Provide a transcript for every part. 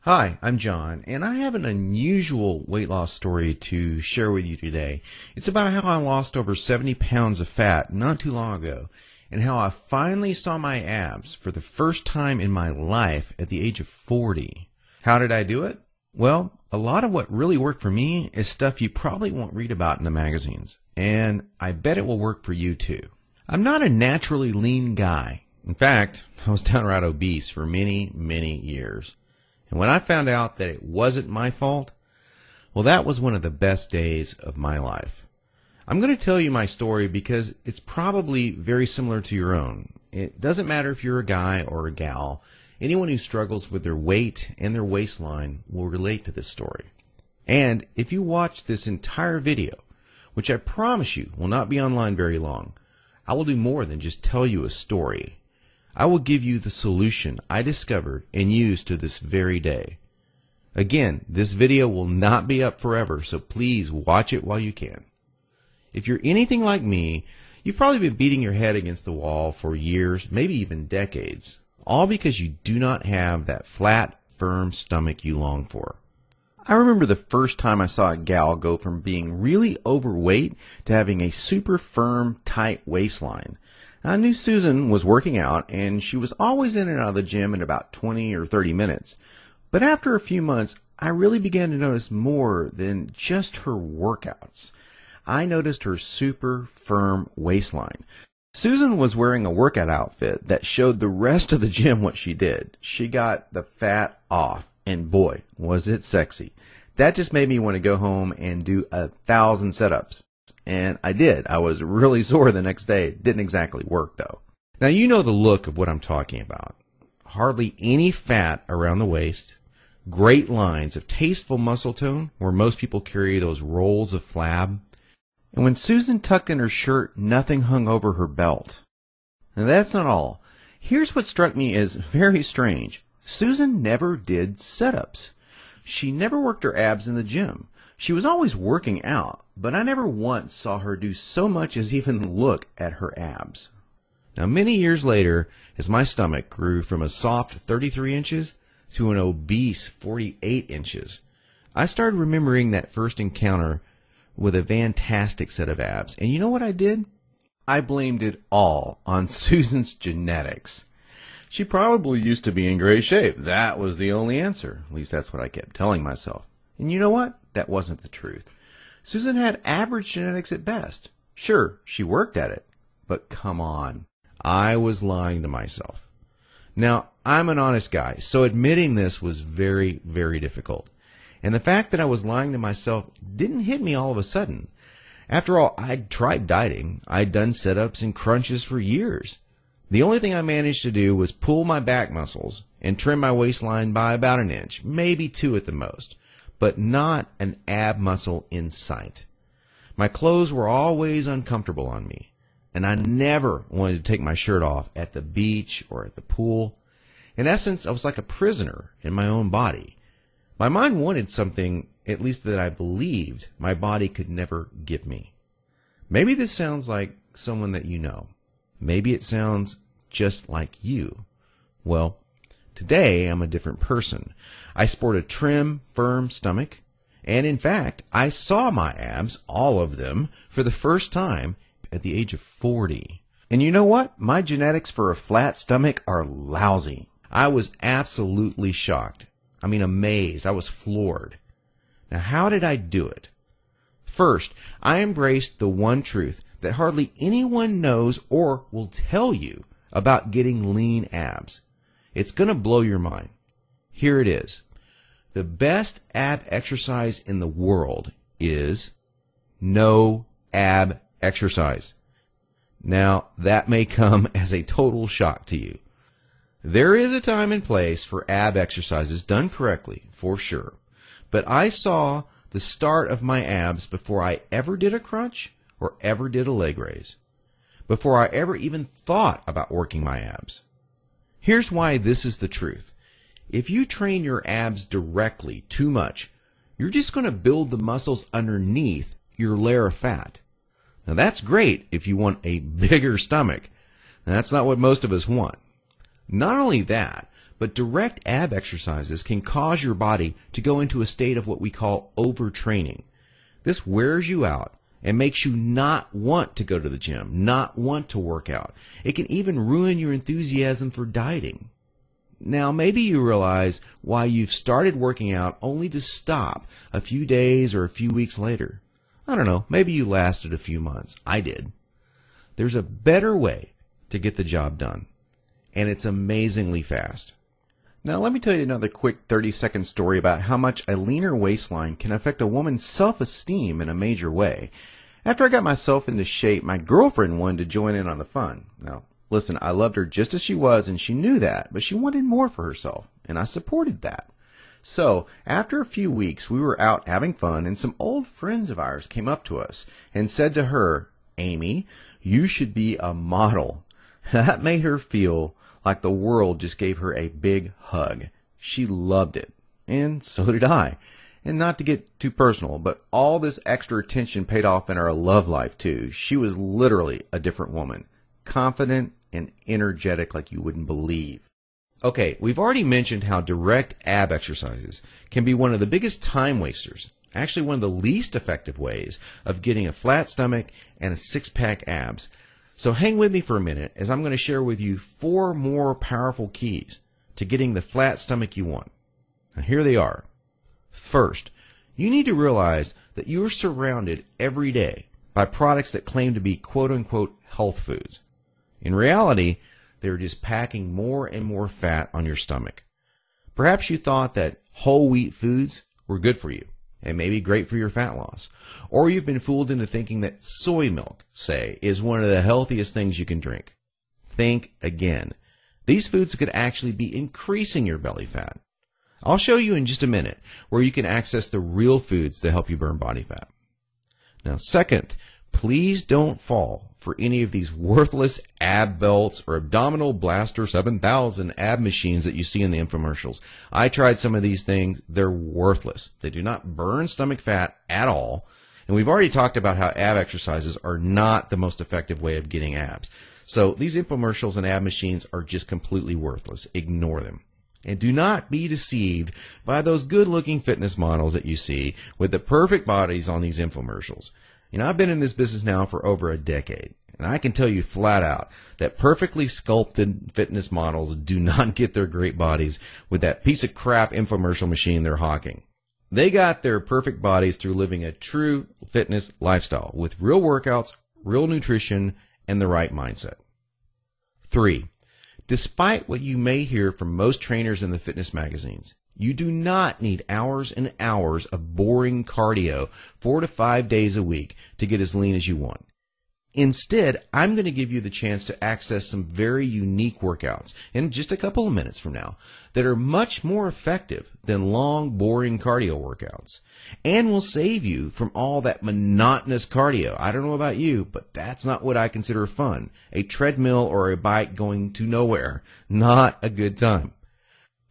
Hi, I'm John, and I have an unusual weight loss story to share with you today. It's about how I lost over 70 pounds of fat not too long ago, and how I finally saw my abs for the first time in my life at the age of 40. How did I do it? Well, a lot of what really worked for me is stuff you probably won't read about in the magazines, and I bet it will work for you too. I'm not a naturally lean guy. In fact, I was downright obese for many, many years. And when I found out that it wasn't my fault, well, that was one of the best days of my life. I'm going to tell you my story because it's probably very similar to your own. It doesn't matter if you're a guy or a gal. Anyone who struggles with their weight and their waistline will relate to this story. And if you watch this entire video, which I promise you will not be online very long, I will do more than just tell you a story. I will give you the solution I discovered and use to this very day. Again, this video will not be up forever, so please watch it while you can. If you're anything like me, you've probably been beating your head against the wall for years, maybe even decades, all because you do not have that flat, firm stomach you long for. I remember the first time I saw a gal go from being really overweight to having a super firm, tight waistline. I knew Susan was working out, and she was always in and out of the gym in about 20 or 30 minutes. But after a few months, I really began to notice more than just her workouts. I noticed her super firm waistline. Susan was wearing a workout outfit that showed the rest of the gym what she did. She got the fat off, and boy, was it sexy. That just made me want to go home and do 1,000 setups. And I did. I was really sore the next day. It didn't exactly work, though. Now, you know the look of what I'm talking about. Hardly any fat around the waist, great lines of tasteful muscle tone where most people carry those rolls of flab. And when Susan tucked in her shirt, nothing hung over her belt. Now, that's not all. Here's what struck me as very strange. Susan never did setups. She never worked her abs in the gym. She was always working out, but I never once saw her do so much as even look at her abs. Now, many years later, as my stomach grew from a soft 33 inches to an obese 48 inches, I started remembering that first encounter with a fantastic set of abs. And you know what I did? I blamed it all on Susan's genetics. She probably used to be in great shape. That was the only answer. At least that's what I kept telling myself. And you know what? That wasn't the truth. Susan had average genetics at best. Sure, she worked at it. But come on. I was lying to myself. Now, I'm an honest guy, so admitting this was very, very difficult. And the fact that I was lying to myself didn't hit me all of a sudden. After all, I'd tried dieting. I'd done sit-ups and crunches for years. The only thing I managed to do was pull my back muscles and trim my waistline by about an inch, maybe 2 at the most, but not an ab muscle in sight. My clothes were always uncomfortable on me, and I never wanted to take my shirt off at the beach or at the pool. In essence, I was like a prisoner in my own body. My mind wanted something, at least that I believed, my body could never give me. Maybe this sounds like someone that you know. Maybe it sounds just like you. Well, today I'm a different person. I sport a trim, firm stomach, and in fact, I saw my abs, all of them, for the first time at the age of 40. And you know what? My genetics for a flat stomach are lousy. I was absolutely shocked. I mean, amazed. I was floored. Now, how did I do it? First, I embraced the one truth that hardly anyone knows or will tell you about getting lean abs. It's going to blow your mind. Here it is. The best ab exercise in the world is no ab exercise. Now, that may come as a total shock to you. There is a time and place for ab exercises done correctly, for sure. But I saw the start of my abs before I ever did a crunch or ever did a leg raise, before I ever even thought about working my abs. Here's why this is the truth. If you train your abs directly too much, you're just going to build the muscles underneath your layer of fat. Now that's great if you want a bigger stomach. Now, that's not what most of us want. Not only that, But direct ab exercises can cause your body to go into a state of what we call overtraining. This wears you out and makes you not want to go to the gym, not want to work out. It can even ruin your enthusiasm for dieting. Now, maybe you realize why you've started working out only to stop a few days or a few weeks later. I don't know, maybe you lasted a few months. I did. There's a better way to get the job done, and it's amazingly fast. Now, let me tell you another quick 30-second story about how much a leaner waistline can affect a woman's self-esteem in a major way. After I got myself into shape, my girlfriend wanted to join in on the fun. Now, listen, I loved her just as she was, and she knew that, but she wanted more for herself, and I supported that. So, after a few weeks, we were out having fun, and some old friends of ours came up to us and said to her, "Amy, you should be a model." That made her feel like the world just gave her a big hug. She loved it, and so did I. And not to get too personal, but all this extra attention paid off in our love life too. She was literally a different woman, confident and energetic like you wouldn't believe. Okay, we've already mentioned how direct ab exercises can be one of the biggest time wasters, actually one of the least effective ways of getting a flat stomach and a six-pack abs. So hang with me for a minute as I'm going to share with you 4 more powerful keys to getting the flat stomach you want. Now here they are. First, you need to realize that you are surrounded every day by products that claim to be quote-unquote health foods. In reality, they're just packing more and more fat on your stomach. Perhaps you thought that whole wheat foods were good for you and maybe great for your fat loss. Or you've been fooled into thinking that soy milk, say, is one of the healthiest things you can drink. Think again. These foods could actually be increasing your belly fat. I'll show you in just a minute where you can access the real foods that help you burn body fat. Now, second, please don't fall for any of these worthless ab belts or abdominal blaster 7000 ab machines that you see in the infomercials. I tried some of these things. They're worthless. They do not burn stomach fat at all. And we've already talked about how ab exercises are not the most effective way of getting abs. So these infomercials and ab machines are just completely worthless. Ignore them. And do not be deceived by those good-looking fitness models that you see with the perfect bodies on these infomercials. You know, I've been in this business now for over a decade, and I can tell you flat out that perfectly sculpted fitness models do not get their great bodies with that piece of crap infomercial machine they're hawking. They got their perfect bodies through living a true fitness lifestyle with real workouts, real nutrition, and the right mindset. 3. Despite what you may hear from most trainers in the fitness magazines, you do not need hours and hours of boring cardio 4 to 5 days a week to get as lean as you want. Instead, I'm going to give you the chance to access some very unique workouts in just a couple of minutes from now that are much more effective than long, boring cardio workouts and will save you from all that monotonous cardio. I don't know about you, but that's not what I consider fun. A treadmill or a bike going to nowhere. Not a good time.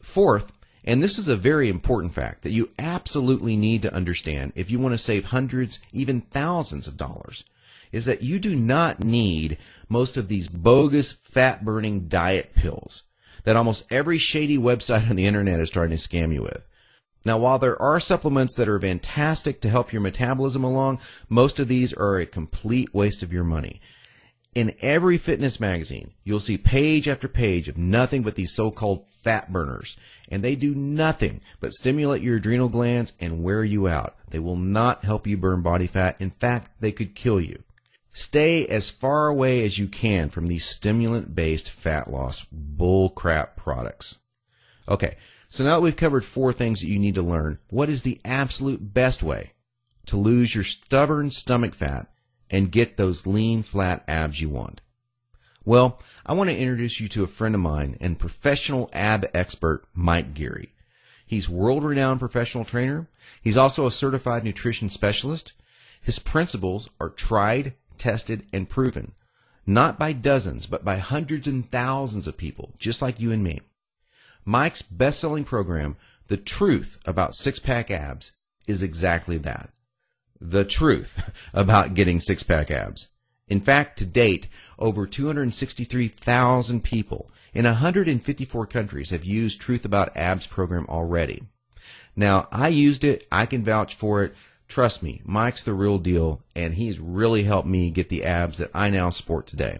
Fourth, and this is a very important fact that you absolutely need to understand if you want to save hundreds, even thousands of dollars, is that you do not need most of these bogus fat-burning diet pills that almost every shady website on the internet is trying to scam you with. Now, while there are supplements that are fantastic to help your metabolism along, most of these are a complete waste of your money. In every fitness magazine, you'll see page after page of nothing but these so-called fat burners, and they do nothing but stimulate your adrenal glands and wear you out. They will not help you burn body fat. In fact, they could kill you. Stay as far away as you can from these stimulant-based fat loss bullcrap products. Okay, so now that we've covered 4 things that you need to learn, what is the absolute best way to lose your stubborn stomach fat and get those lean, flat abs you want? Well, I want to introduce you to a friend of mine and professional ab expert, Mike Geary. He's world-renowned professional trainer. He's also a certified nutrition specialist. His principles are tried, tested, and proven, not by dozens, but by hundreds and thousands of people, just like you and me. Mike's best-selling program, The Truth About Six-Pack Abs, is exactly that. The truth about getting six-pack abs. In fact, to date, over 263,000 people in 154 countries have used Truth About Abs program already. Now, I used it. I can vouch for it. Trust me, Mike's the real deal, and he's really helped me get the abs that I now sport today.